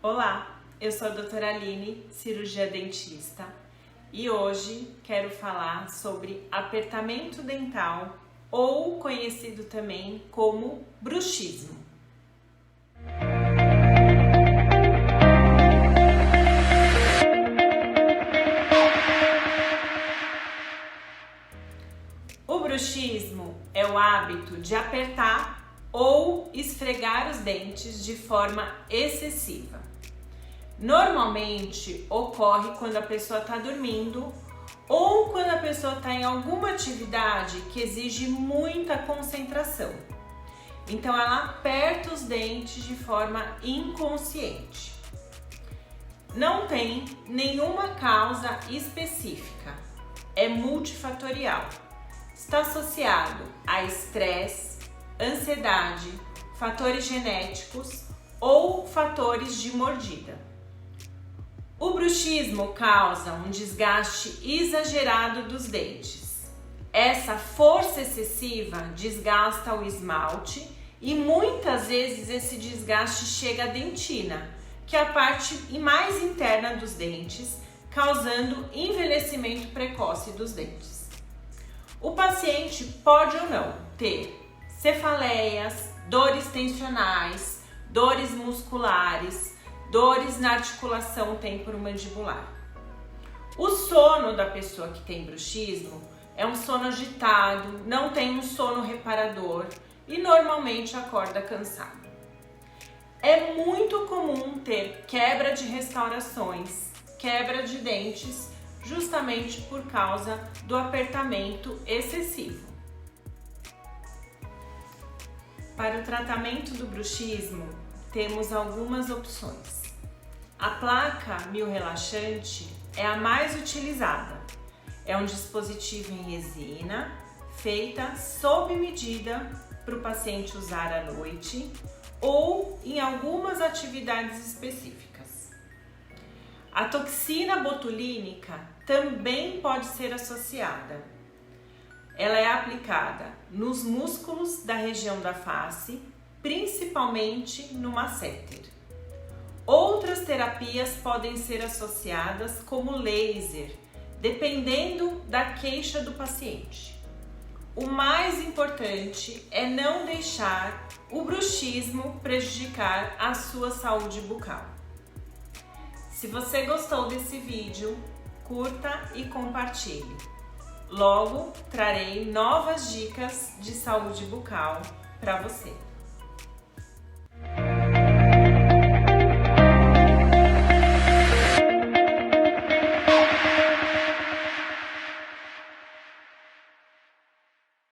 Olá, eu sou a doutora Aline, cirurgia dentista, e hoje quero falar sobre apertamento dental, ou conhecido também como bruxismo. O bruxismo é o hábito de apertar ou esfregar os dentes de forma excessiva. Normalmente ocorre quando a pessoa está dormindo ou quando a pessoa está em alguma atividade que exige muita concentração. Então ela aperta os dentes de forma inconsciente. Não tem nenhuma causa específica, é multifatorial. Está associado a estresse, ansiedade, fatores genéticos ou fatores de mordida. O bruxismo causa um desgaste exagerado dos dentes. Essa força excessiva desgasta o esmalte e muitas vezes esse desgaste chega à dentina, que é a parte mais interna dos dentes, causando envelhecimento precoce dos dentes. O paciente pode ou não ter cefaleias, dores tensionais, dores musculares, dores na articulação temporomandibular. O sono da pessoa que tem bruxismo é um sono agitado, não tem um sono reparador e normalmente acorda cansado. É muito comum ter quebra de restaurações, quebra de dentes, justamente por causa do apertamento excessivo. Para o tratamento do bruxismo, temos algumas opções. A placa mio-relaxante é a mais utilizada. É um dispositivo em resina, feita sob medida para o paciente usar à noite ou em algumas atividades específicas. A toxina botulínica também pode ser associada. Ela é aplicada nos músculos da região da face, principalmente no masseter. Outras terapias podem ser associadas como laser, dependendo da queixa do paciente. O mais importante é não deixar o bruxismo prejudicar a sua saúde bucal. Se você gostou desse vídeo, curta e compartilhe. Logo, trarei novas dicas de saúde bucal para você.